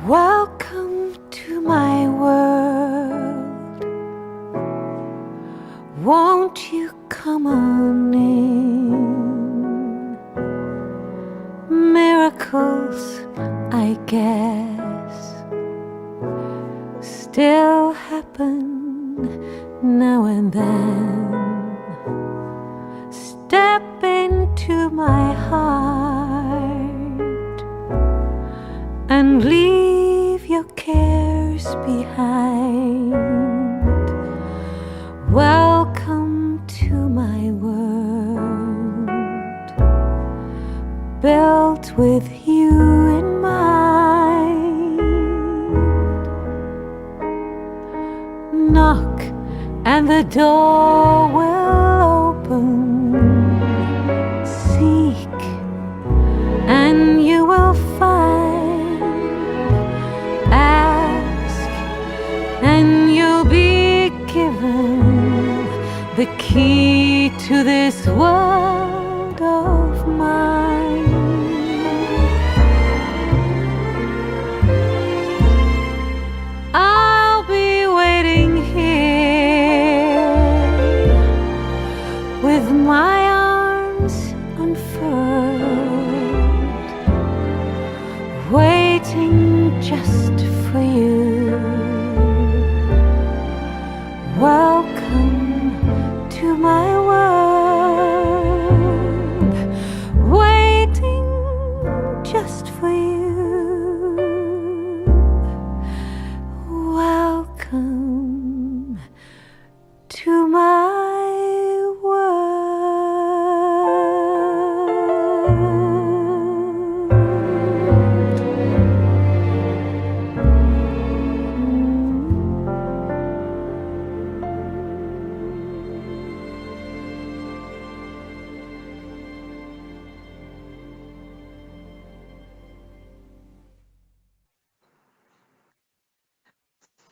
Welcome to my world. Won't you come on in? Miracles, I guess, still happen now and then. Step into my heart and leave your cares behind. Welcome to my world, built with you in mind. Knock and the door will open. Seek and you will find. Ask and you'll be given the key to this world of mine. I'll be waiting here with my arms unfurled, waiting just for you. Welcome to my world, waiting just for you. Welcome to my world.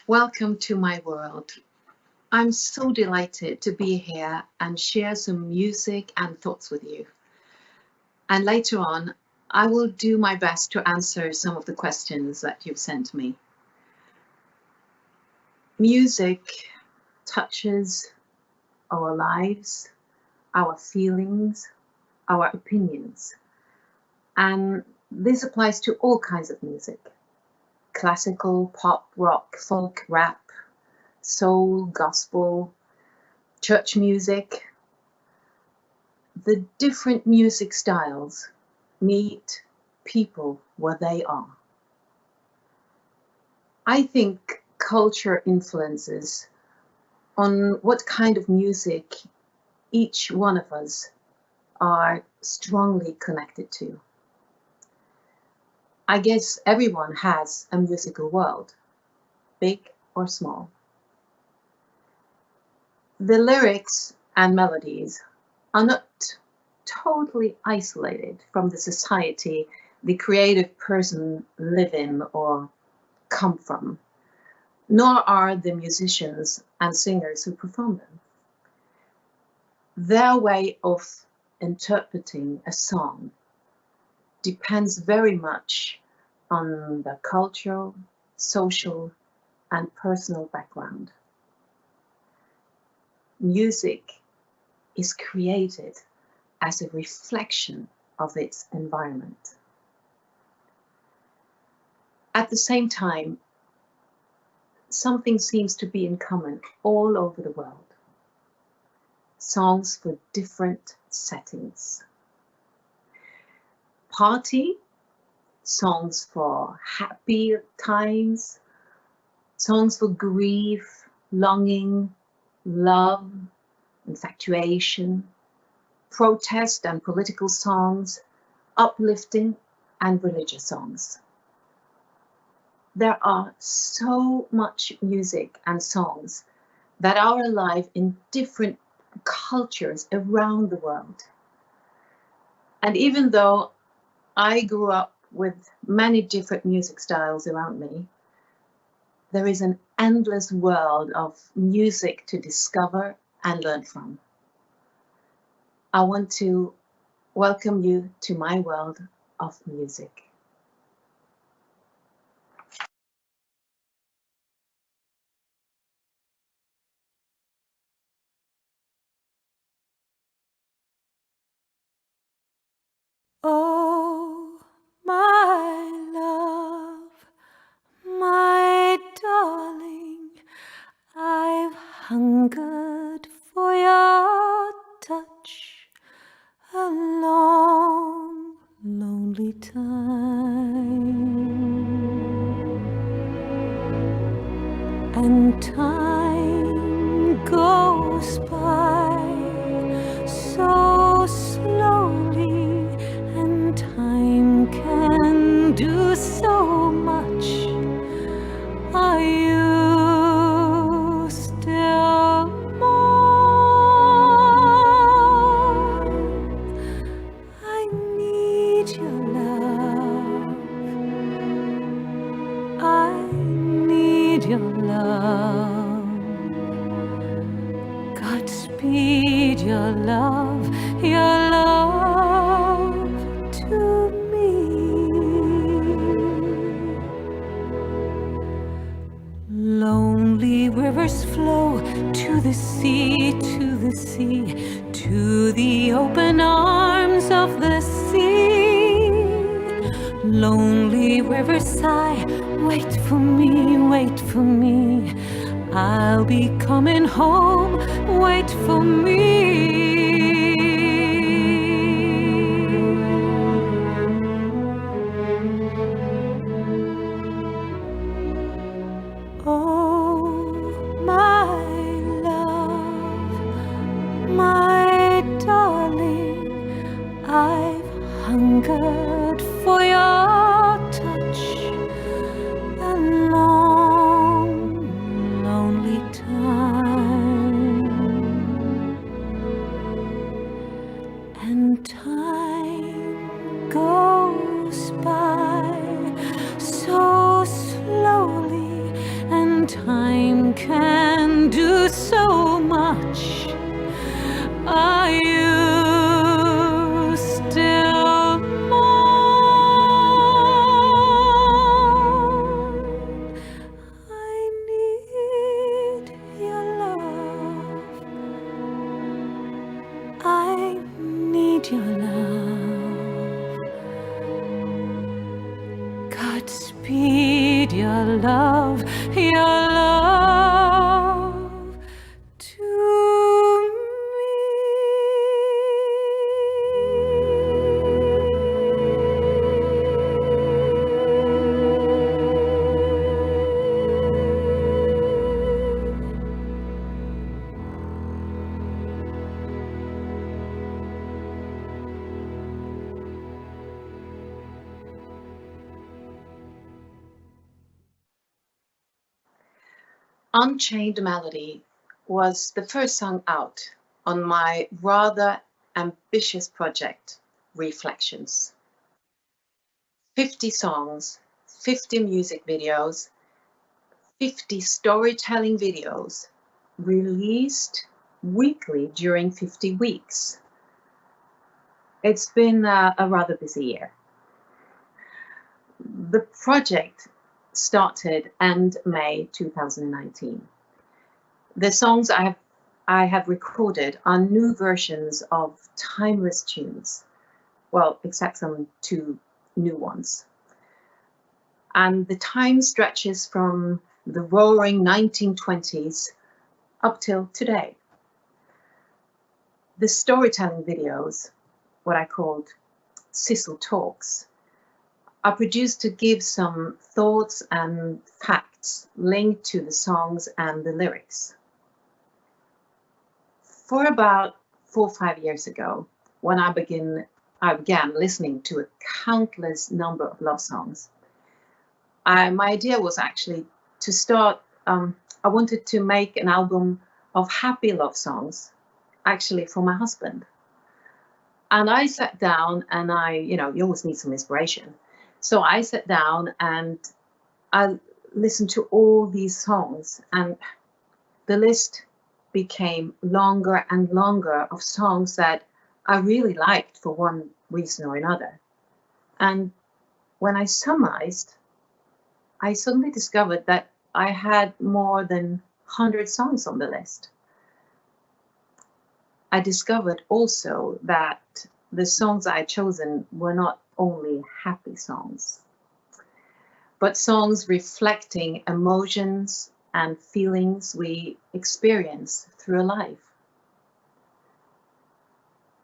Welcome to my world. I'm so delighted to be here and share some music and thoughts with you. And later on, I will do my best to answer some of the questions that you've sent me. Music touches our lives, our feelings, our opinions. And this applies to all kinds of music. Classical, pop, rock, folk, rap, soul, gospel, church music. The different music styles meet people where they are. I think culture influences on what kind of music each one of us are strongly connected to. I guess everyone has a musical world, big or small. The lyrics and melodies are not totally isolated from the society the creative person live in or come from, nor are the musicians and singers who perform them. Their way of interpreting a song depends very much on their cultural, social, and personal background. Music is created as a reflection of its environment. At the same time, something seems to be in common all over the world. Songs for different settings. Party, songs for happy times, songs for grief, longing, love, infatuation, protest and political songs, uplifting and religious songs. There are so much music and songs that are alive in different cultures around the world. And even though I grew up with many different music styles around me, there is an endless world of music to discover and learn from. I want to welcome you to my world of music. Oh, my love, my darling, I've hungered for your touch a long, lonely time. And time goes by so slowly, and time can do so much. Are you still mine? I need your love. I need your love. Godspeed your love to me. Lonely rivers flow to the sea, to the sea, to the open arms of the sea. Lonely rivers sigh, wait for me, wait for me. I'll be coming home, wait for me. Oh, my love, my darling, I've hungered for your touch a long, lonely time. And time goes by so slowly, and time can do so much. Are you still mine? I need your love. I need your love. Godspeed your love to Unchained Melody was the first song out on my rather ambitious project, Reflections. 50 songs, 50 music videos, 50 storytelling videos released weekly during 50 weeks. It's been a rather busy year. The project started end May 2019. The songs I have recorded are new versions of timeless tunes, well, except some 2 new ones. And the time stretches from the roaring 1920s up till today. The storytelling videos, what I called Sissel Talks, are produced to give some thoughts and facts linked to the songs and the lyrics. For about 4 or 5 years ago, when I began listening to a countless number of love songs, my idea was actually to start, I wanted to make an album of happy love songs, actually for my husband. And I sat down and you always need some inspiration. So I sat down and I listened to all these songs, and the list became longer and longer of songs that I really liked for one reason or another. And when I summarized, I suddenly discovered that I had more than 100 songs on the list. I discovered also that the songs I had chosen were not only happy songs, but songs reflecting emotions and feelings we experience through a life.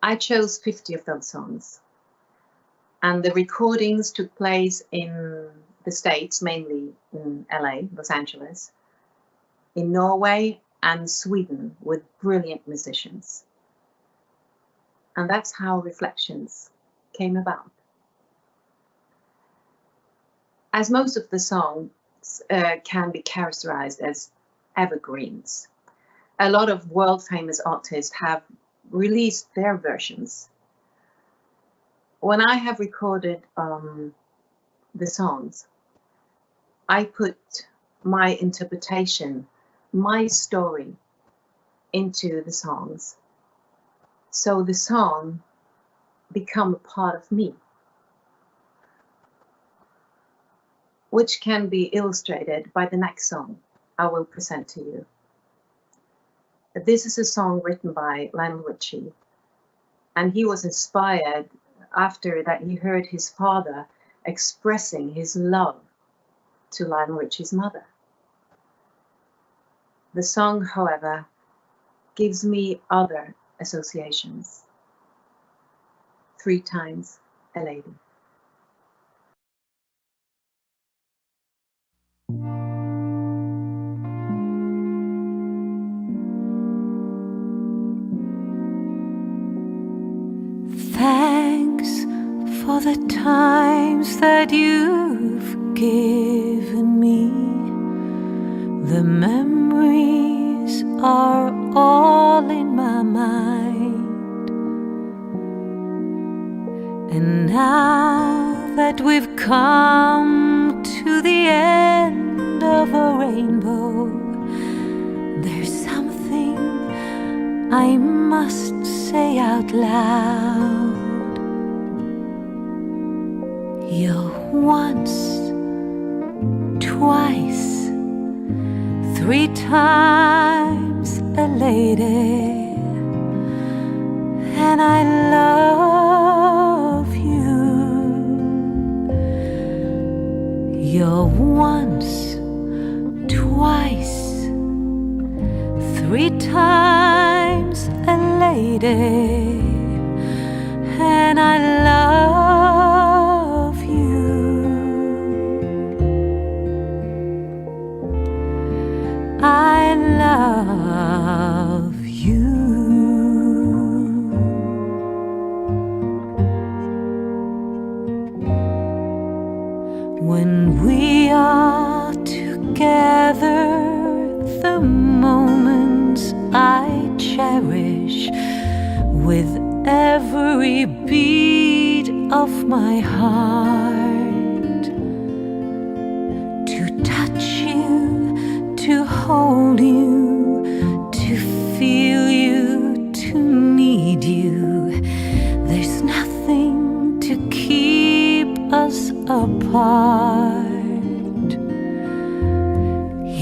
I chose 50 of those songs, and the recordings took place in the States, mainly in LA, Los Angeles, in Norway and Sweden with brilliant musicians. And that's how Reflections came about. As most of the songs can be characterized as evergreens, a lot of world-famous artists have released their versions. When I have recorded the songs, I put my interpretation, my story into the songs, so the song become a part of me, which can be illustrated by the next song I will present to you. This is a song written by Lionel Richie, and he was inspired after that he heard his father expressing his love to Lionel Richie's mother. The song, however, gives me other associations. 3 times a lady. Thanks for the times that you've given me. The memories are all in my mind. And now that we've come to the end of a rainbow, there's something I must say out loud. You're once, twice, 3 times a lady, and I love you. You're once, twice, 3 times a lady, and I love you. I love you. When we are together, the moments I cherish with every beat of my heart. To touch you, to hold you, to feel you, to need you. There's nothing to keep us apart.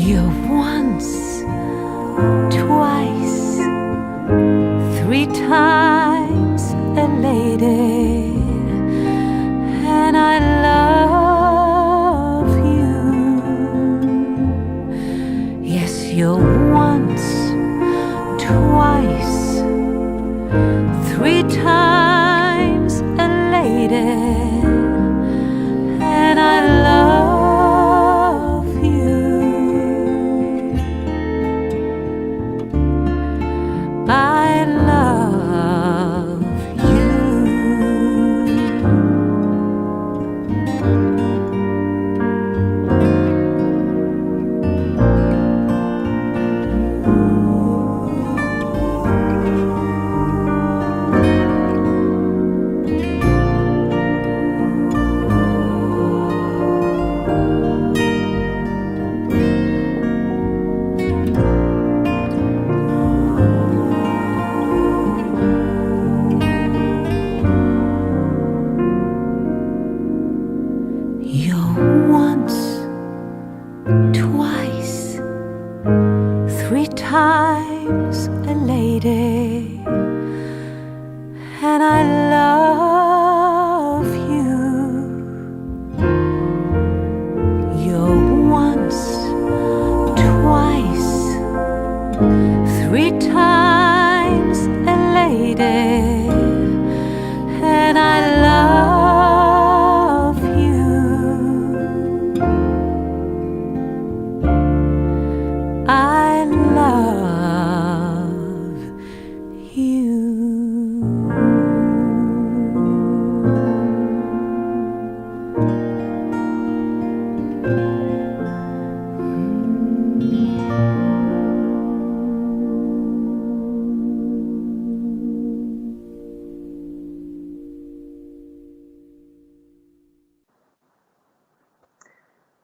You're once, twice, 3 times a lady, and I love you. Yes, you're once, twice, 3 times a lady, and I love you. I love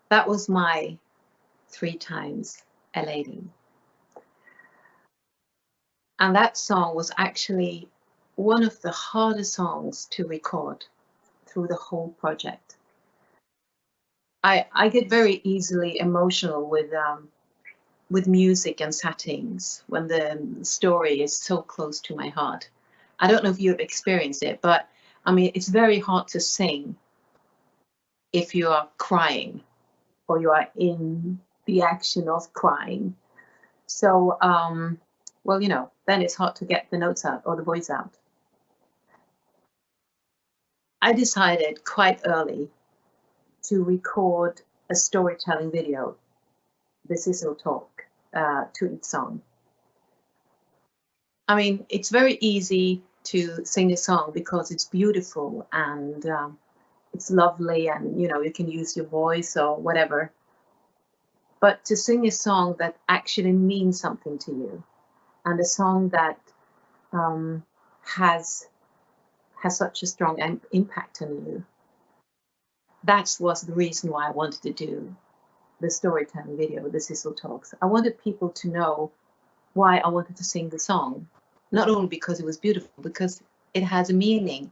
That was my 3 times a lady. And that song was actually one of the hardest songs to record through the whole project. I get very easily emotional with music and settings when the story is so close to my heart. I don't know if you've experienced it, but I mean, it's very hard to sing if you are crying or you are in the action of crying. So, well, then it's hard to get the notes out or the voice out. I decided quite early to record a storytelling video, the Sissel talk, to each song. I mean, it's very easy to sing a song because it's beautiful and it's lovely, and you can use your voice or whatever. But to sing a song that actually means something to you, and a song that um, has such a strong impact on you, that was the reason why I wanted to do the storytelling video, the Sissel Talks. I wanted people to know why I wanted to sing the song, not only because it was beautiful, because it has a meaning,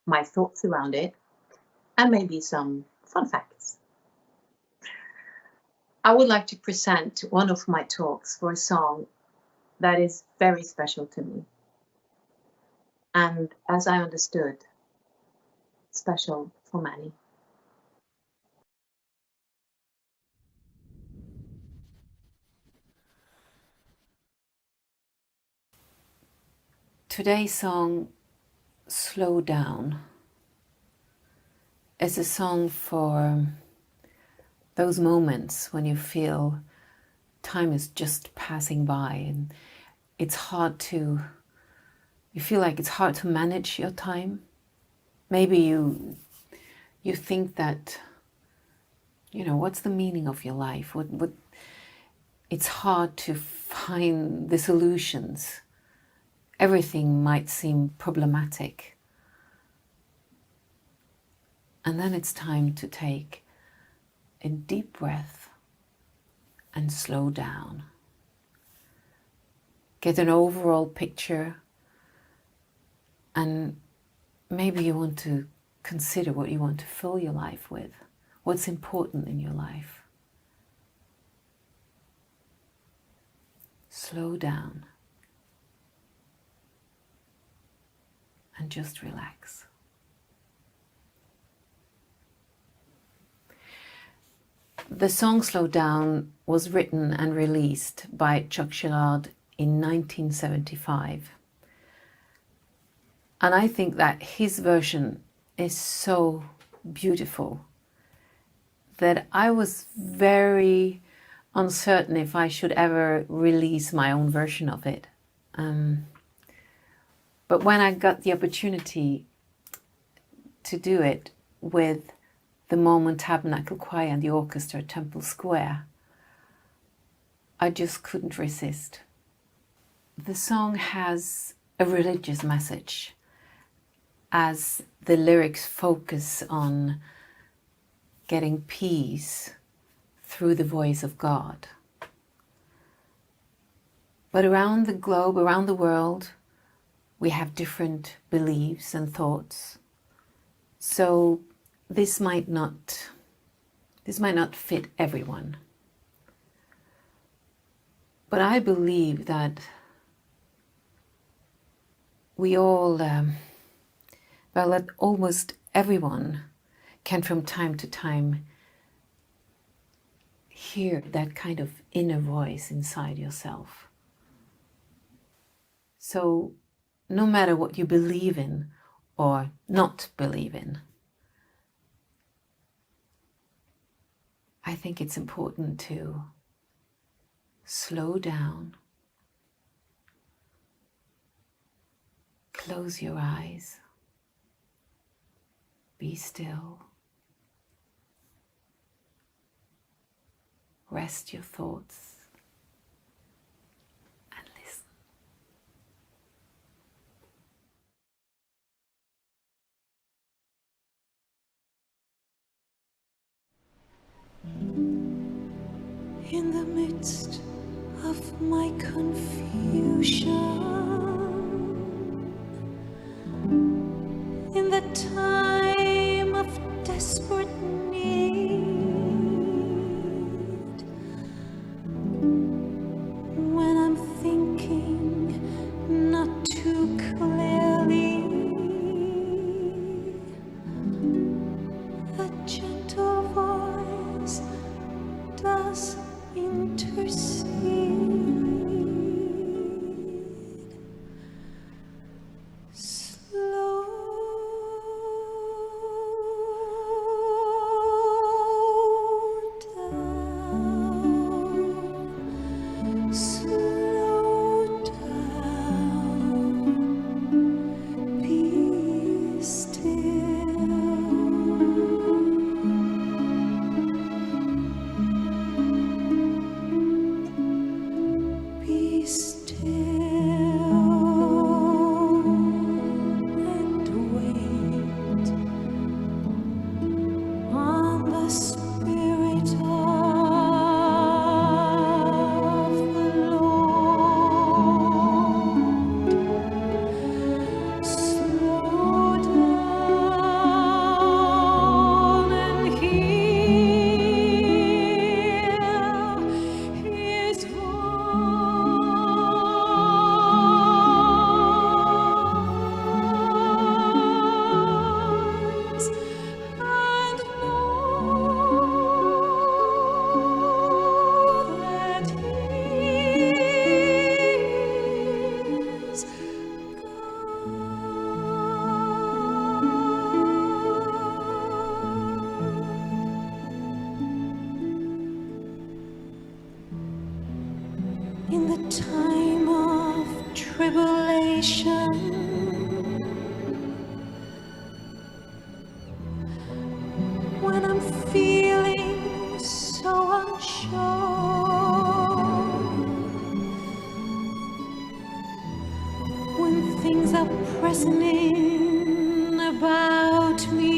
my thoughts around it, and maybe some fun facts. I would like to present one of my talks for a song that is very special to me, and as I understood, special for many. Today's song, Slow Down, is a song for those moments when you feel time is just passing by and you feel like it's hard to manage your time. Maybe you think that, what's the meaning of your life? What it's hard to find the solutions. Everything might seem problematic. And then it's time to take a deep breath and slow down. Get an overall picture, and maybe you want to consider what you want to fill your life with, what's important in your life. Slow down and just relax. The song Slow Down was written and released by Chuck Girard in 1975. And I think that his version is so beautiful that I was very uncertain if I should ever release my own version of it. But when I got the opportunity to do it with the Mormon Tabernacle Choir and the orchestra at Temple Square, I just couldn't resist. The song has a religious message, as the lyrics focus on getting peace through the voice of God. But around the globe, around the world, we have different beliefs and thoughts. So this might not fit everyone. But I believe that we all, that almost everyone can from time to time hear that kind of inner voice inside yourself. So no matter what you believe in or not believe in, I think it's important to slow down, close your eyes, be still, rest your thoughts, and listen. in the midst of my confusion, in the time of desperate need, when I'm thinking not too clearly, a gentle voice does intercede. Slow down, slow down, be still. Be still and wait on the Spirit of the Lord. Slow down and hear His voice, and know that He is in the time of tribulation, when I'm feeling so unsure, when things are pressing in about me,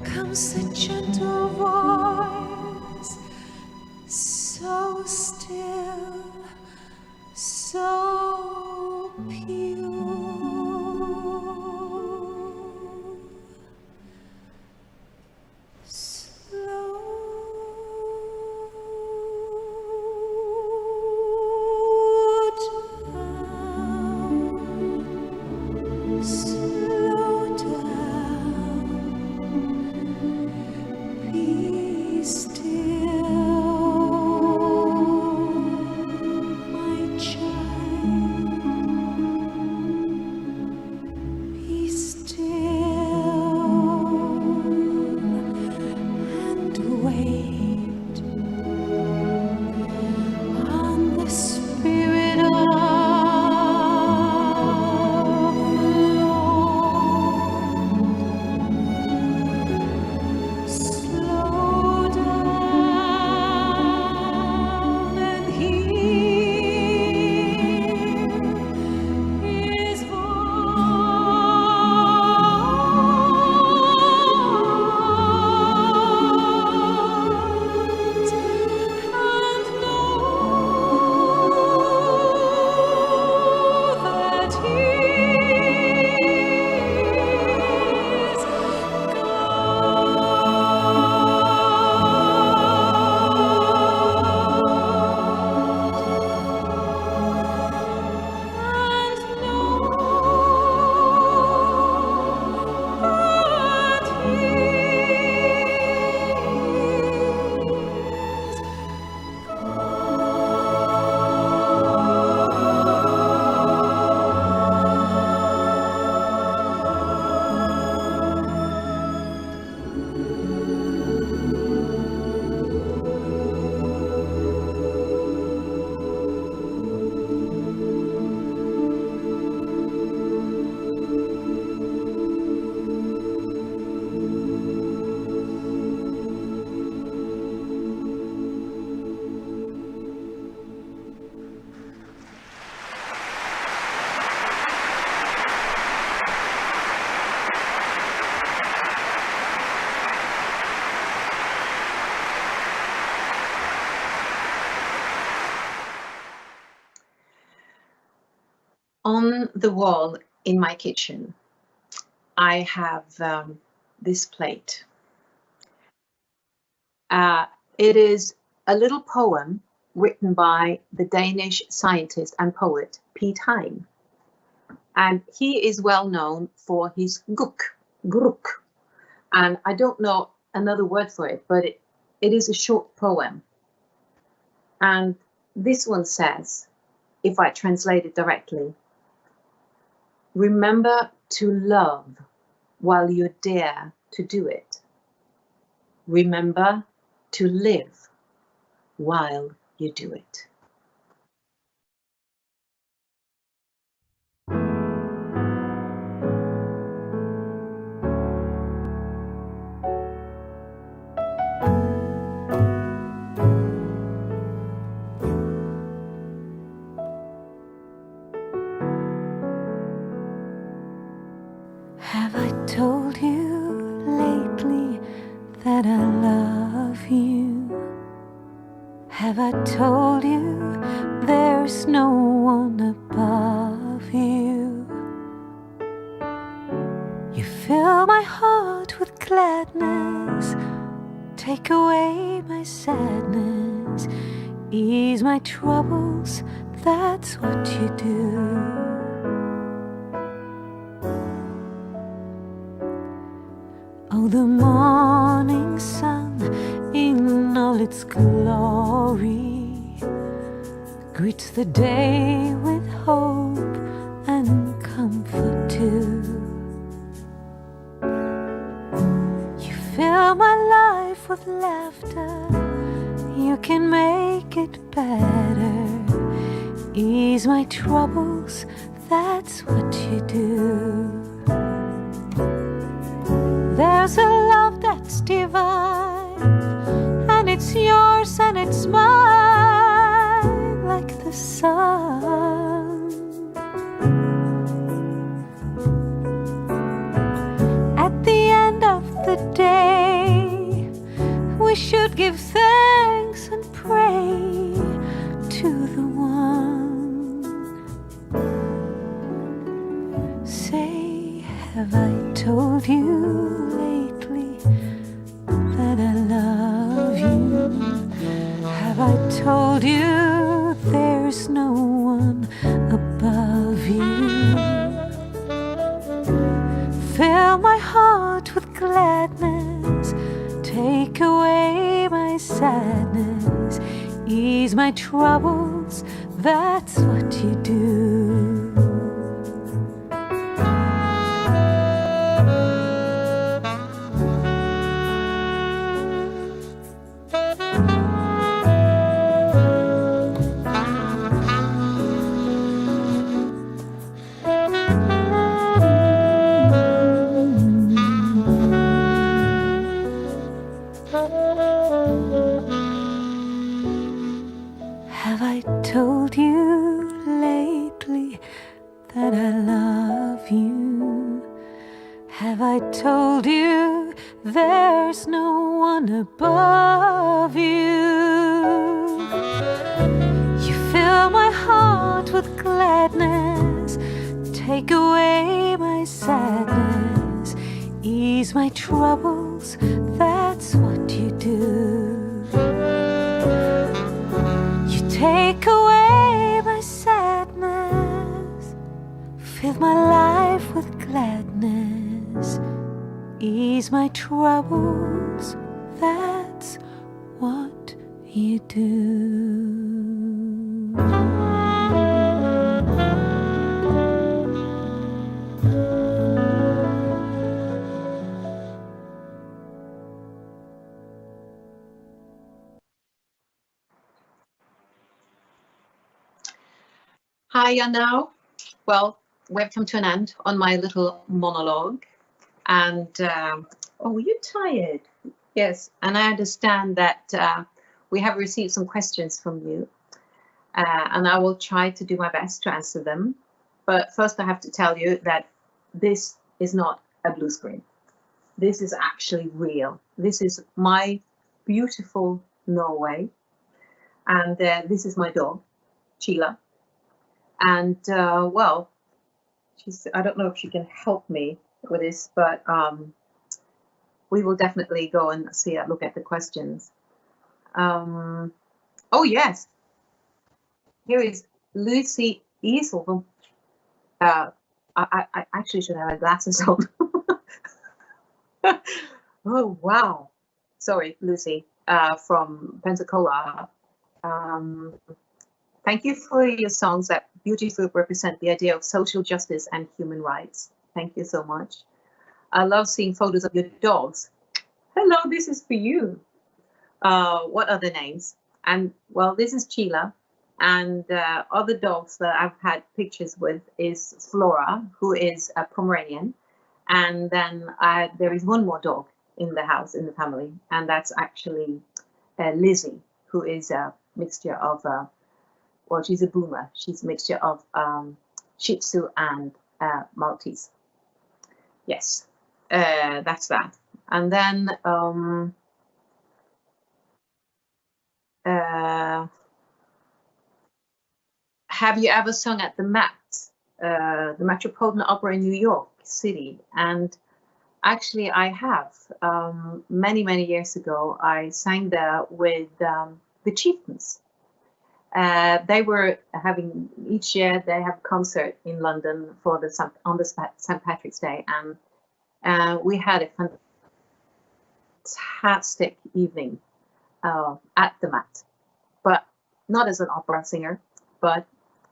comes a gentle voice, so still, so pure. Slow down, slow down, be the wall in my kitchen, I have this plate. It is a little poem written by the Danish scientist and poet Piet Hein. And he is well known for his gruk. And I don't know another word for it, but it is a short poem. And this one says, if I translate it directly, remember to love while you dare to do it. Remember to live while you do it. Have I told you lately that I love you? Have I told you there's no one above you? You fill my heart with gladness, take away my sadness, ease my troubles, that's what you do. Oh, the morning sun in all its glory greets the day with hope and comfort too. You fill my life with laughter, you can make it better, ease my troubles, that's what you do. There's a love that's divine, and it's yours and it's mine, like the sun. At the end of the day, we should give thanks and pray to the one. Say, have I told you lately that I love you? Have I told you there's no one above you? Fill my heart with gladness, take away my sadness, ease my troubles, that's what you do. Have I told you lately that I love you? Have I told you there's no one above you? You fill my heart with gladness, take away my sadness, ease my troubles, that's what you do. Take away my sadness, fill my life with gladness, ease my troubles, that's what you do. Hi, now. Well, we've come to an end on my little monologue. And, oh, you're tired. Yes, and I understand that we have received some questions from you. And I will try to do my best to answer them. But first I have to tell you that this is not a blue screen. This is actually real. This is my beautiful Norway. And this is my dog, Sheila. And well, I don't know if she can help me with this, but we will definitely go and look at the questions. Oh yes, here is Lucy Easel from. I actually should have my glasses on. Oh wow, sorry, Lucy, from Pensacola. Thank you for your songs that beautifully represent the idea of social justice and human rights. Thank you so much. I love seeing photos of your dogs. Hello, this is for you. What are the names? And well, this is Sheila. And other dogs that I've had pictures with is Flora, who is a Pomeranian. And then there is one more dog in the house, in the family, and that's actually Lizzie, who is a mixture of, well, she's a boomer. She's a mixture of Shih Tzu and Maltese. Yes, that's that. And then have you ever sung at the the Metropolitan Opera in New York City? And actually, I have. Many, many years ago, I sang there with the Chieftains. They were having, each year they have a concert in London for on the St. Patrick's Day, and we had a fantastic evening at the Met, but not as an opera singer, but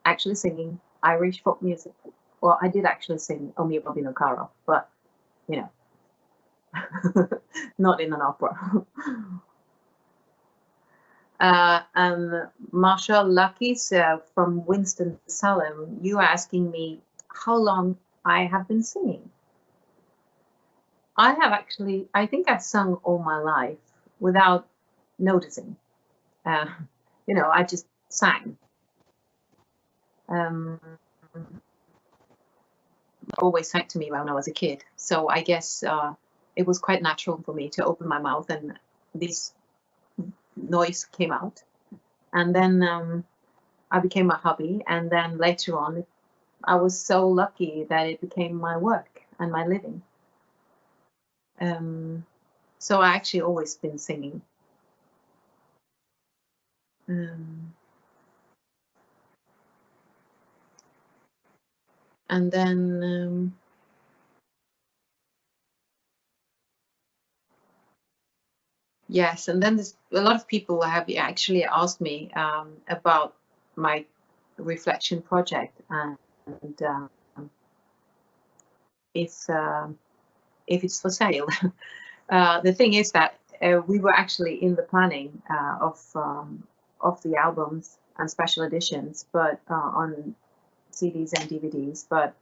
actually singing Irish folk music. Well, I did actually sing O mio bambino caro, but you know, not in an opera. And Marsha Lucky's from Winston-Salem, you are asking me how long I have been singing. I have actually, I think I've sung all my life without noticing. You know, I just sang. Always sang to me when I was a kid. So I guess it was quite natural for me to open my mouth and this noise came out. And then I became a hobby. And then later on, I was so lucky that it became my work and my living. So I actually always been singing. And then yes, and then there's a lot of people have actually asked me about my reflection project and if it's for sale. The thing is that we were actually in the planning of the albums and special editions, but on CDs and DVDs. But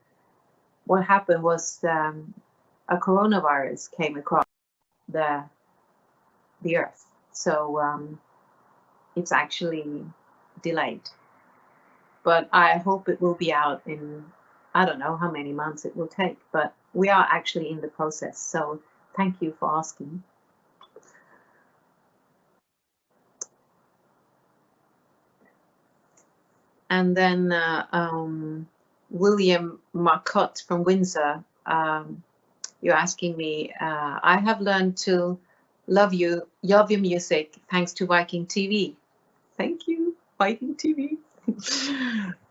what happened was a coronavirus came across the earth, so it's actually delayed. But I hope it will be out in, I don't know how many months it will take, but we are actually in the process. So thank you for asking. And then William Marcotte from Windsor, you're asking me, I have learned to love your music thanks to Viking TV. Thank you, Viking TV.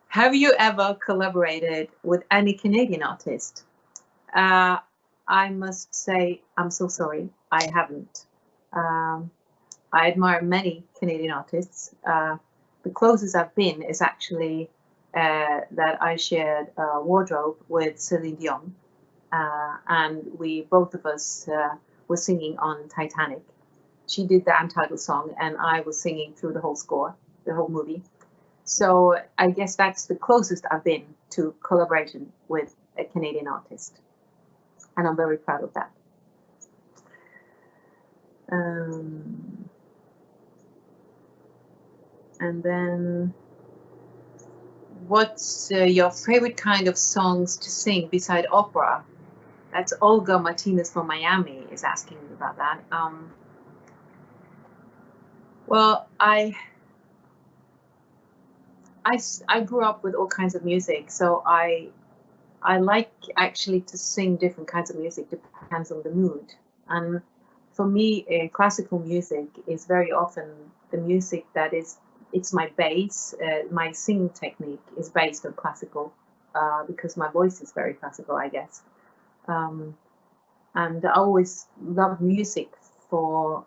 Have you ever collaborated with any Canadian artist? I must say, I'm so sorry, I haven't. I admire many Canadian artists. The closest I've been is actually that I shared a wardrobe with Celine Dion, and both of us were singing on Titanic. She did the untitled song, and I was singing through the whole score, the whole movie. So I guess that's the closest I've been to collaboration with a Canadian artist, and I'm very proud of that. And then, what's your favorite kind of songs to sing beside opera? That's Olga Martinez from Miami is asking me about that. Well, I grew up with all kinds of music, so I I like actually to sing different kinds of music, depends on the mood. And for me, classical music is very often the music that is, it's my base. My singing technique is based on classical because my voice is very classical, I guess. And I always love music for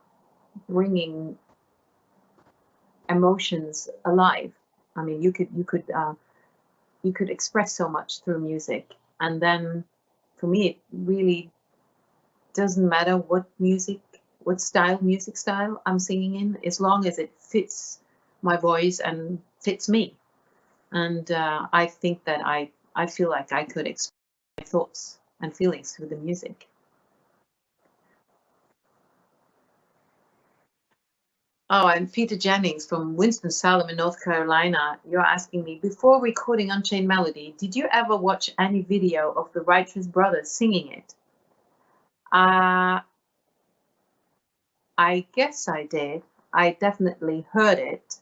bringing emotions alive. I mean, you could express so much through music, and then for me, it really doesn't matter what music style I'm singing in, as long as it fits my voice and fits me. And I think that I feel like I could express my thoughts and feelings through the music. Oh, and Peter Jennings from Winston-Salem in North Carolina, you're asking me, before recording Unchained Melody, did you ever watch any video of the Righteous Brothers singing it? I guess I did. I definitely heard it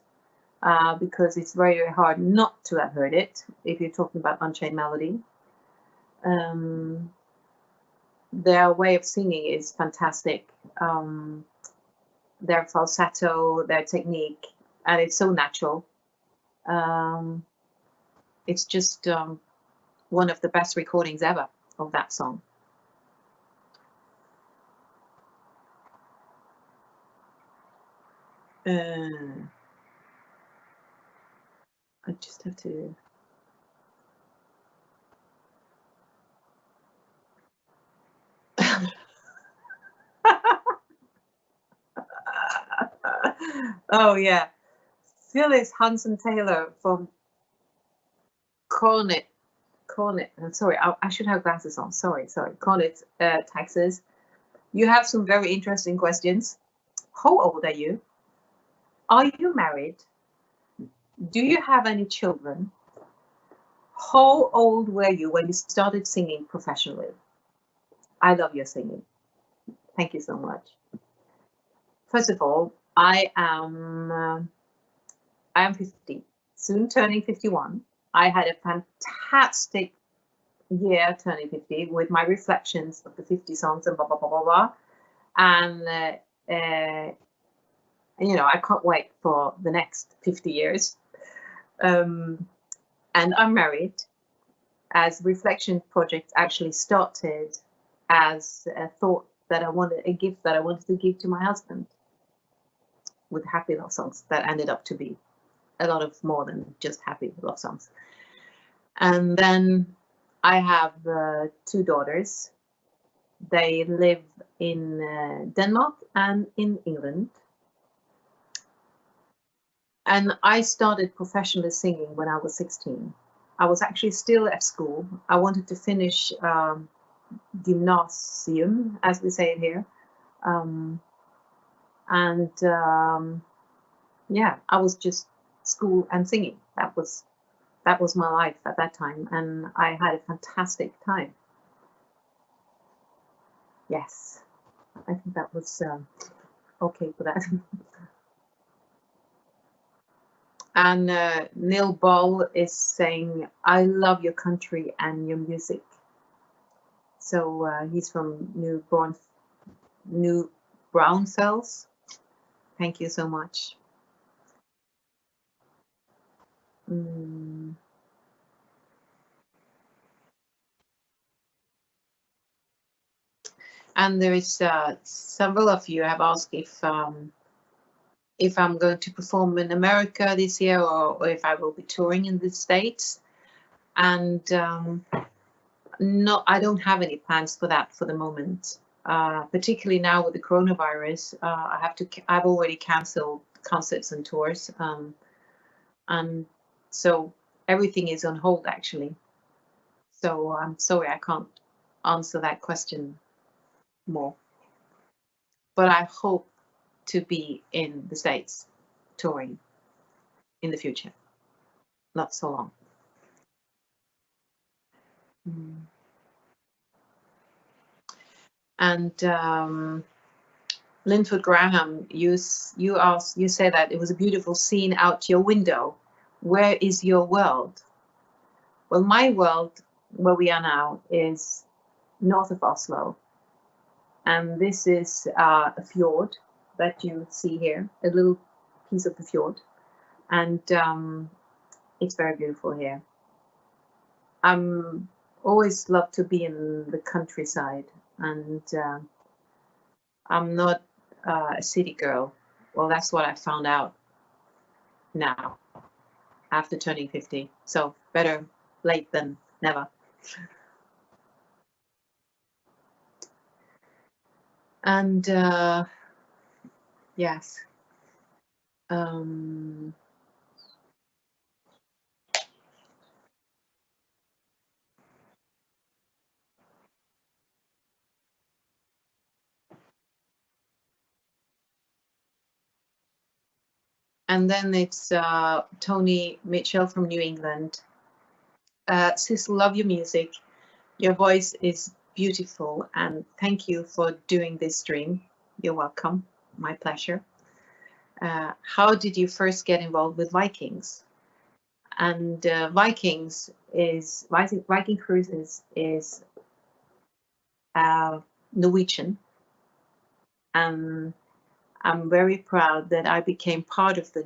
because it's very, very hard not to have heard it if you're talking about Unchained Melody. Their way of singing is fantastic. Their falsetto, their technique, and it's so natural. It's just one of the best recordings ever of that song. I just have to. Oh yeah, Phyllis Hanson Taylor from Cornet. I'm sorry, I should have glasses on. Sorry. Cornet, Texas. You have some very interesting questions. How old are you? Are you married? Do you have any children? How old were you when you started singing professionally? I love your singing. Thank you so much. First of all, I am 50, soon turning 51. I had a fantastic year turning 50 with my reflections of the 50 songs and blah, blah, blah, blah, blah. And, you know, I can't wait for the next 50 years. And I'm married, as Reflection Project actually started as a thought that a gift that I wanted to give to my husband with happy love songs that ended up to be a lot of more than just happy love songs. And then I have 2 daughters. They live in Denmark and in England. And I started professionally singing when I was 16. I was actually still at school. I wanted to finish gymnasium, as we say it here. Yeah, I was just school and singing. That was my life at that time, and I had a fantastic time. Yes, I think that was okay for that. And Neil Ball is saying, I love your country and your music. So he's from New Braunfels. Thank you so much. And there is several of you have asked if I'm going to perform in America this year, or if I will be touring in the States. And no, I don't have any plans for that for the moment. Particularly now with the coronavirus, I've already cancelled concerts and tours, and so everything is on hold actually. So I'm sorry, I can't answer that question more. But I hope to be in the States touring in the future, not so long. And Linford Graham, you say that it was a beautiful scene out your window. Where is your world? Well, my world where we are now is north of Oslo. And this is a fjord that you see here, a little piece of the fjord. And it's very beautiful here. I'm always love to be in the countryside, and I'm not a city girl. Well, that's what I found out now after turning 50. So better late than never. And yes. And then it's Tony Mitchell from New England. Sissel, love your music. Your voice is beautiful, and thank you for doing this stream. You're welcome. My pleasure. How did you first get involved with Vikings? And Viking Cruises is Norwegian, and I'm very proud that I became part of the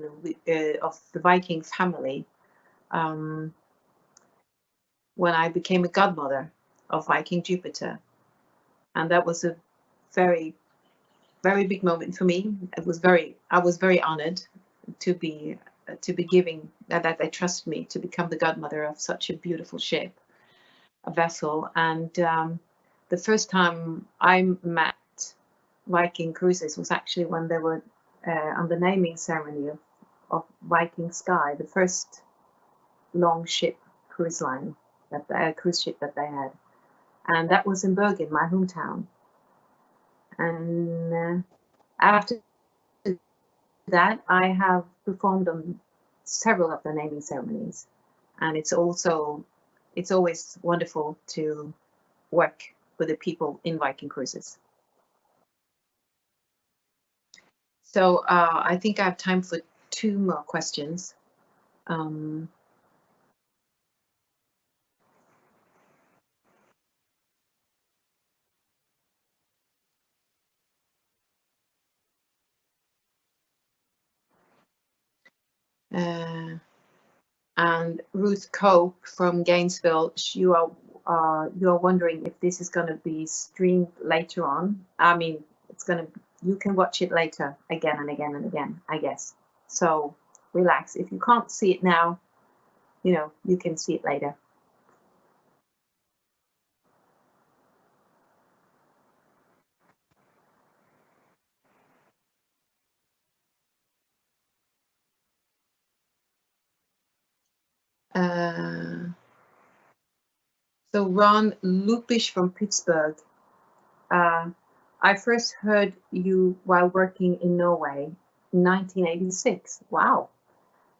Viking family when I became a godmother of Viking Jupiter, and that was a very, very big moment for me. I was very honored to be giving that they trust me to become the godmother of such a beautiful ship, a vessel. And the first time I met Viking Cruises was actually when they were on the naming ceremony of Viking Sky, the first long ship cruise line cruise ship that they had, and that was in Bergen, my hometown. And after that, I have performed on several of the naming ceremonies, and it's always wonderful to work with the people in Viking Cruises. So I think I have time for 2 more questions. And Ruth Cope from Gainesville, you are wondering if this is going to be streamed later on. I mean, you can watch it later again and again and again, I guess. So relax. If you can't see it now, you can see it later. So Ron Lupish from Pittsburgh. I first heard you while working in Norway in 1986. Wow.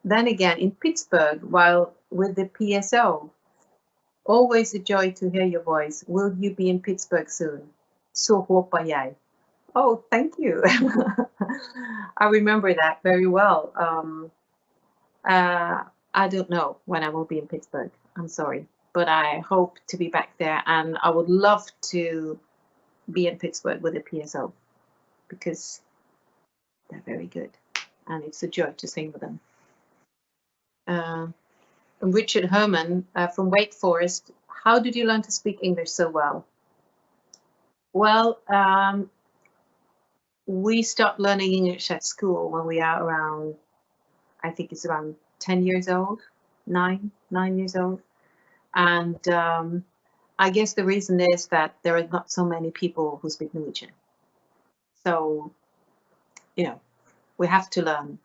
Then again in Pittsburgh while with the PSO. Always a joy to hear your voice. Will you be in Pittsburgh soon? Så hoppas jag. Oh, thank you. I remember that very well. I don't know when I will be in Pittsburgh. I'm sorry, but I hope to be back there, and I would love to be in Pittsburgh with the PSO because they're very good, and it's a joy to sing with them. Richard Herman from Wake Forest. How did you learn to speak English so well? Well, we stopped learning English at school when we are around, I think it's around 10 years old, 9 years old. And I guess the reason is that there are not so many people who speak Norwegian. So, we have to learn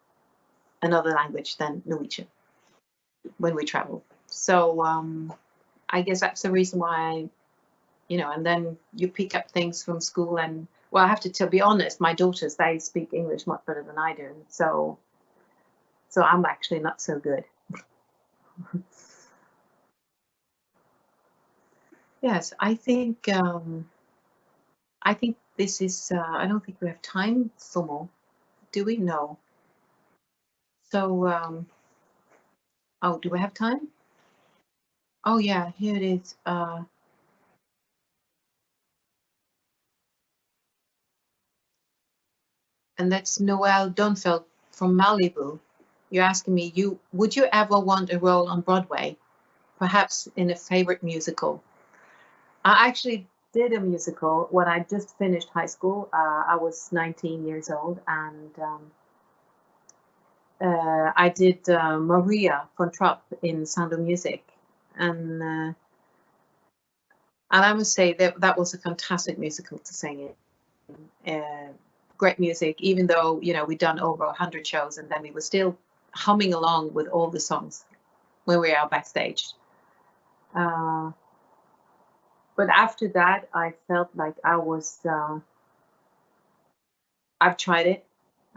another language than Norwegian when we travel. So I guess that's the reason why, and then you pick up things from school. And well, I have to be honest, my daughters, they speak English much better than I do. So I'm actually not so good. Yes, I think this is, I don't think we have time for more. Do we? No. So, oh, do we have time? Oh yeah, here it is. And that's Noelle Dunfeld from Malibu. You're asking me, would you ever want a role on Broadway, perhaps in a favorite musical? I actually did a musical when I just finished high school. I was 19 years old, and I did Maria von Trapp in Sound of Music, and I must say that that was a fantastic musical to sing in. Great music, even though we'd done over 100 shows, and then we were still humming along with all the songs when we were out backstage. Uh, but after that, I felt like I've tried it.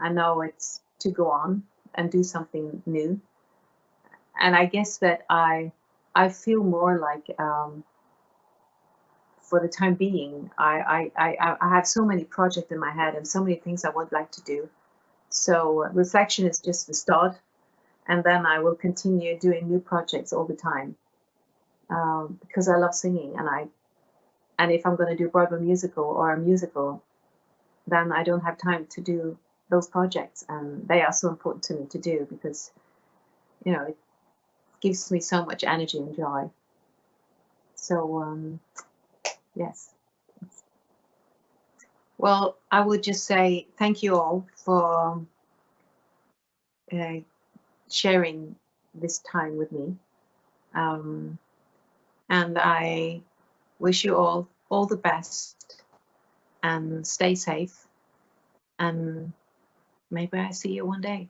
I know it's to go on and do something new, and I guess that I feel more like for the time being, I have so many projects in my head and so many things I would like to do. So reflection is just the start, and then I will continue doing new projects all the time, because I love singing, and if I'm going to do Broadway musical or a musical, then I don't have time to do those projects, and they are so important to me to do because it gives me so much energy and joy. So yes. Well, I would just say thank you all for uh, sharing this time with me. And I wish you all the best, and stay safe, and maybe I see you one day.